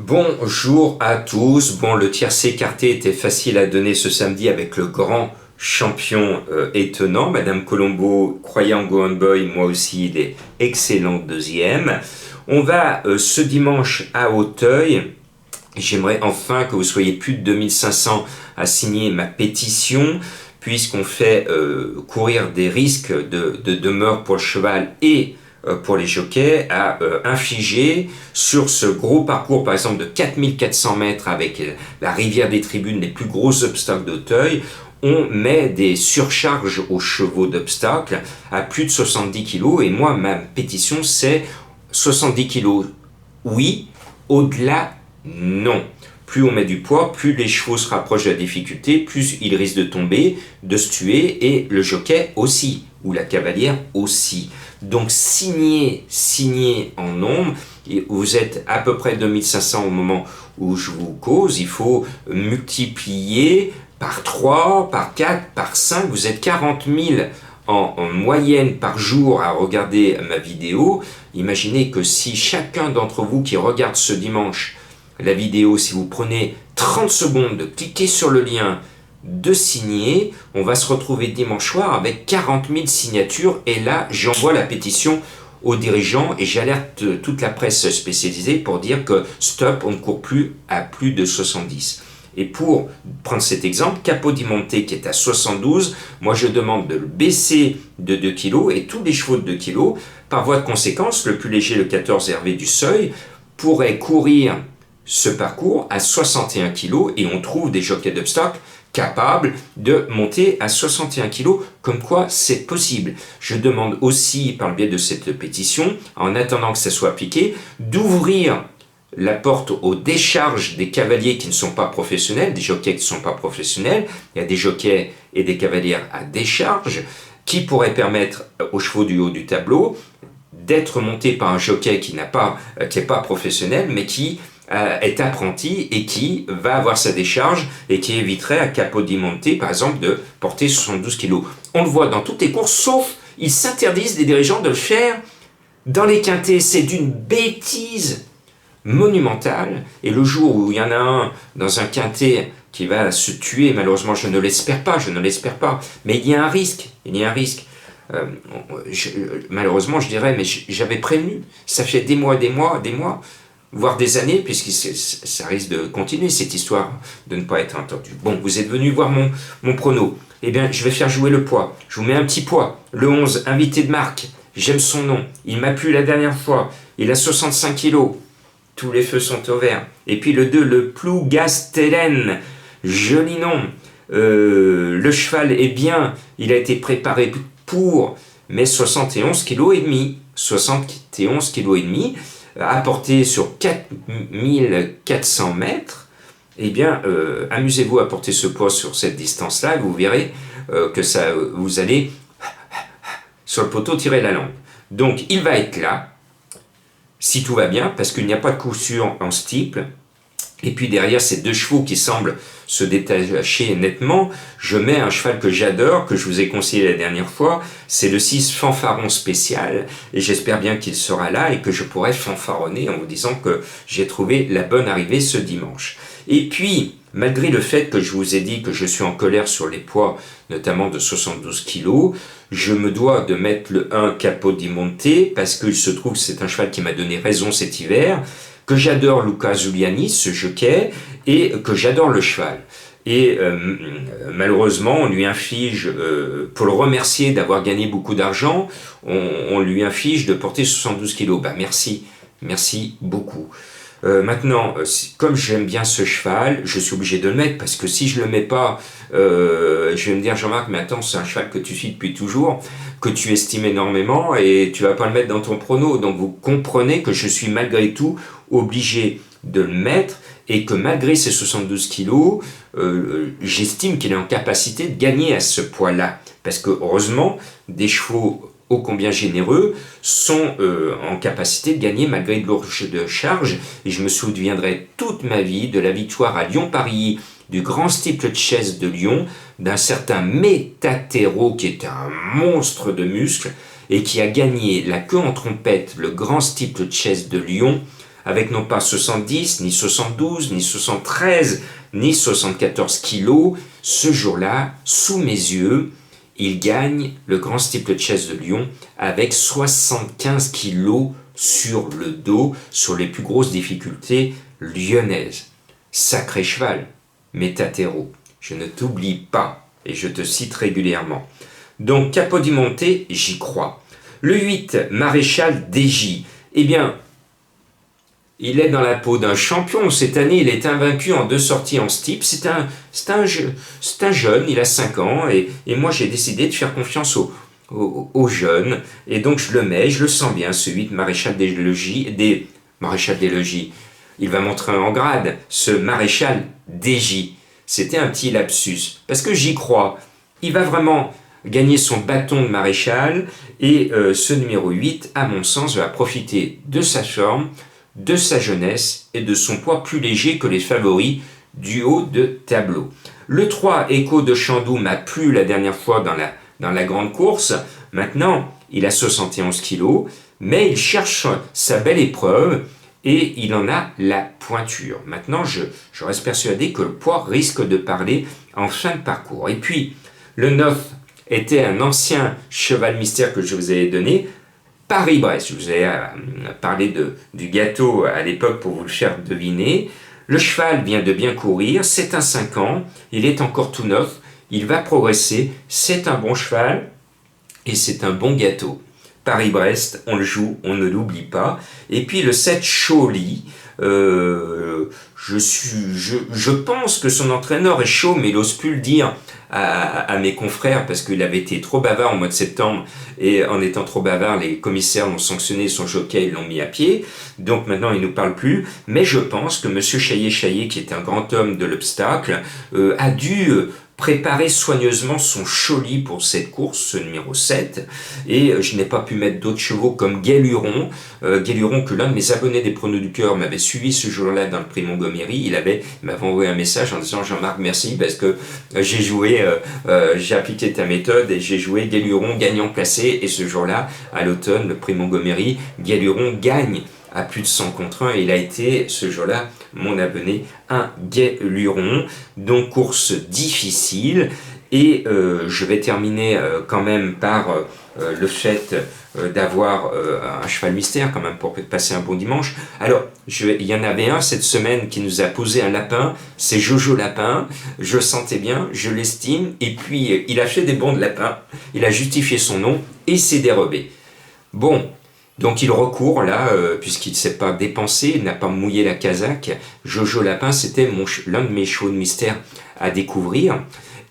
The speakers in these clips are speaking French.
Bonjour à tous. Bon, le tiercé écarté était facile à donner ce samedi avec le grand champion étonnant. Madame Colombo croyait en Go On Boy, moi aussi, il est excellent deuxième. On va ce dimanche à Auteuil. J'aimerais enfin que vous soyez plus de 2500 à signer ma pétition, puisqu'on fait courir des risques de demeure pour le cheval et pour les jockeys à infliger sur ce gros parcours, par exemple de 4400 mètres avec la rivière des tribunes, les plus gros obstacles d'Auteuil. On met des surcharges aux chevaux d'obstacles à plus de 70 kg. Et moi, ma pétition, c'est 70 kg, oui, au-delà, non. Plus on met du poids, plus les chevaux se rapprochent de la difficulté, plus ils risquent de tomber, de se tuer, et le jockey aussi, ou la cavalière aussi. Donc signez en nombre. Et vous êtes à peu près 2500 au moment où je vous cause. Il faut multiplier par 3, par 4, par 5. Vous êtes 40 000 en moyenne par jour à regarder ma vidéo. Imaginez que si chacun d'entre vous qui regarde ce dimanche la vidéo, si vous prenez 30 secondes de cliquer sur le lien, de signer, on va se retrouver dimanche soir avec 40 000 signatures, et là j'envoie la pétition aux dirigeants et j'alerte toute la presse spécialisée pour dire que stop, on ne court plus à plus de 70. Et pour prendre cet exemple, Capodimonte qui est à 72, moi je demande de le baisser de 2 kg, et tous les chevaux de 2 kg, par voie de conséquence, le plus léger, le 14 Hervé du Seuil, pourrait courir ce parcours à 61 kg, et on trouve des jockeys d'obstacles capables de monter à 61 kg, comme quoi c'est possible. Je demande aussi, par le biais de cette pétition, en attendant que ça soit appliqué, d'ouvrir la porte aux décharges des cavaliers qui ne sont pas professionnels, des jockeys qui ne sont pas professionnels. Il y a des jockeys et des cavalières à décharge qui pourraient permettre aux chevaux du haut du tableau d'être montés par un jockey qui n'est pas professionnel, mais qui est apprenti et qui va avoir sa décharge et qui éviterait à Capodimonte, par exemple, de porter 72 kg. On le voit dans toutes les courses, sauf ils s'interdisent, les dirigeants, de le faire dans les quintets. C'est d'une bêtise monumentale. Et le jour où il y en a un dans un quintet qui va se tuer, malheureusement, je ne l'espère pas, mais il y a un risque, malheureusement, je dirais, mais j'avais prévenu. Ça fait des mois, voire des années, puisque ça risque de continuer, cette histoire de ne pas être entendu. Bon, vous êtes venu voir mon prono. Eh bien, je vais faire jouer le poids. Je vous mets un petit poids. Le 11, invité de marque. J'aime son nom. Il m'a plu la dernière fois. Il a 65 kilos. Tous les feux sont au vert. Et puis le 2, le Plougastelen. Joli nom. Le cheval est bien. Il a été préparé pour, mais 71 kg et demi. 71 kg et demi. À porter sur 4400 mètres, eh bien, amusez-vous à porter ce poids sur cette distance-là, et vous verrez que vous allez, sur le poteau, tirer la langue. Donc, il va être là, si tout va bien, parce qu'il n'y a pas de coup sûr en steeple. Et puis derrière ces deux chevaux qui semblent se détacher nettement, je mets un cheval que j'adore, que je vous ai conseillé la dernière fois, c'est le 6 Fanfaron spécial, et j'espère bien qu'il sera là et que je pourrai fanfaronner en vous disant que j'ai trouvé la bonne arrivée ce dimanche. Et puis, malgré le fait que je vous ai dit que je suis en colère sur les poids, notamment de 72 kg, je me dois de mettre le 1 Capodimonte, parce qu'il se trouve que c'est un cheval qui m'a donné raison cet hiver, que j'adore Luca Zuliani, ce jockey, et que j'adore le cheval. Et malheureusement, on lui inflige, pour le remercier d'avoir gagné beaucoup d'argent, on lui inflige de porter 72 kg. Ben merci beaucoup. Maintenant, comme j'aime bien ce cheval, je suis obligé de le mettre, parce que si je le mets pas, je vais me dire, Jean-Marc, mais attends, c'est un cheval que tu suis depuis toujours, que tu estimes énormément, et tu vas pas le mettre dans ton prono. Donc vous comprenez que je suis malgré tout obligé de le mettre, et que malgré ses 72 kilos, j'estime qu'il est en capacité de gagner à ce poids-là. Parce que heureusement, des chevaux ô combien généreux sont en capacité de gagner malgré de lourdes charges. Et je me souviendrai toute ma vie de la victoire à Lyon-Paris du grand steeple chase de Lyon, d'un certain Métatero qui est un monstre de muscles et qui a gagné la queue en trompette le grand steeple chase de Lyon avec non pas 70, ni 72, ni 73, ni 74 kilos. Ce jour-là, sous mes yeux, il gagne le Grand Steeplechase de Lyon avec 75 kilos sur le dos, sur les plus grosses difficultés lyonnaises. Sacré cheval, Métatero, je ne t'oublie pas et je te cite régulièrement. Donc Capodimonte, j'y crois. Le 8, Maréchal Desgy, eh bien, il est dans la peau d'un champion. Cette année, il est invaincu en 2 sorties en steep. C'est un jeune, il a 5 ans, et moi j'ai décidé de faire confiance aux jeunes, et donc je le sens bien, ce 8, Maréchal des Logis. Il va montrer en grade, ce Maréchal Desgy. C'était un petit lapsus, parce que j'y crois. Il va vraiment gagner son bâton de maréchal, et ce numéro 8, à mon sens, va profiter de sa forme, de sa jeunesse et de son poids plus léger que les favoris du haut de tableau. Le 3, Echo de Chandoux, m'a plu la dernière fois dans la grande course. Maintenant, il a 71 kilos, mais il cherche sa belle épreuve et il en a la pointure. Maintenant, je reste persuadé que le poids risque de parler en fin de parcours. Et puis, le 9 était un ancien cheval mystère que je vous avais donné, Paris-Brest. Je vous ai parlé du gâteau à l'époque pour vous le faire deviner. Le cheval vient de bien courir, c'est un 5 ans, il est encore tout neuf, il va progresser, c'est un bon cheval et c'est un bon gâteau. Paris-Brest, on le joue, on ne l'oublie pas. Et puis le 7, Chauly, je pense que son entraîneur est chaud, mais il n'ose plus le dire à mes confrères parce qu'il avait été trop bavard au mois de septembre, et en étant trop bavard, les commissaires l'ont sanctionné, son jockey, ils l'ont mis à pied, donc maintenant il ne nous parle plus. Mais je pense que monsieur Chaillet, qui est un grand homme de l'obstacle, a dû préparer soigneusement son Chauly pour cette course, ce numéro 7, et je n'ai pas pu mettre d'autres chevaux comme Guéluron, que l'un de mes abonnés des Pronos du Cœur m'avait suivi ce jour-là dans le prix Montgomery. Il m'avait envoyé un message en disant: Jean-Marc, merci, parce que j'ai appliqué ta méthode et j'ai joué Guéluron gagnant placé, et ce jour-là, à l'automne, le prix Montgomery, Guéluron gagne à plus de 100 contre 1, et il a été ce jour-là mon abonné, un Guéluron. Donc course difficile, et je vais terminer quand même par le fait d'avoir un cheval mystère quand même pour passer un bon dimanche. Alors il y en avait un cette semaine qui nous a posé un lapin, c'est Jojo Lapin. Je le sentais bien, je l'estime, et puis il a fait des bons de lapin, il a justifié son nom et s'est dérobé. Bon, donc il recourt là, puisqu'il ne s'est pas dépensé, il n'a pas mouillé la casaque. Jojo Lapin, c'était l'un de mes chevaux de mystère à découvrir.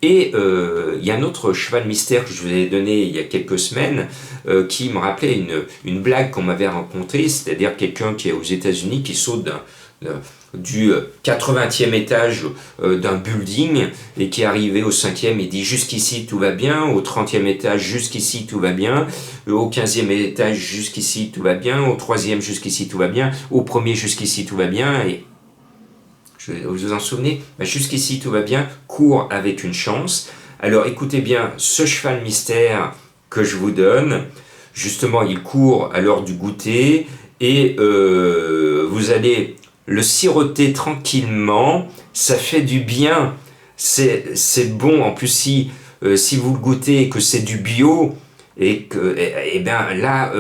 Et il y a un autre cheval mystère que je vous ai donné il y a quelques semaines, qui me rappelait une blague qu'on m'avait rencontrée, c'est-à-dire quelqu'un qui est aux États-Unis qui saute du 80e étage d'un building et qui est arrivé au 5e et dit: jusqu'ici tout va bien, au 30e étage jusqu'ici tout va bien, au 15e étage jusqu'ici tout va bien, au 3e jusqu'ici tout va bien, au premier jusqu'ici tout va bien, et vous vous en souvenez, jusqu'ici tout va bien, court avec une chance. Alors écoutez bien ce cheval mystère que je vous donne. Justement, il court à l'heure du goûter, et vous allez le siroter tranquillement, ça fait du bien, c'est bon. En plus, si vous le goûtez et que c'est du bio, et bien là,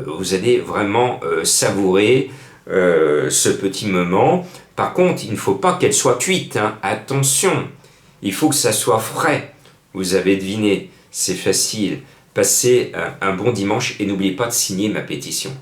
vous allez vraiment savourer ce petit moment. Par contre, il ne faut pas qu'elle soit cuite, hein. Attention, il faut que ça soit frais. Vous avez deviné, c'est facile. Passez un bon dimanche et n'oubliez pas de signer ma pétition.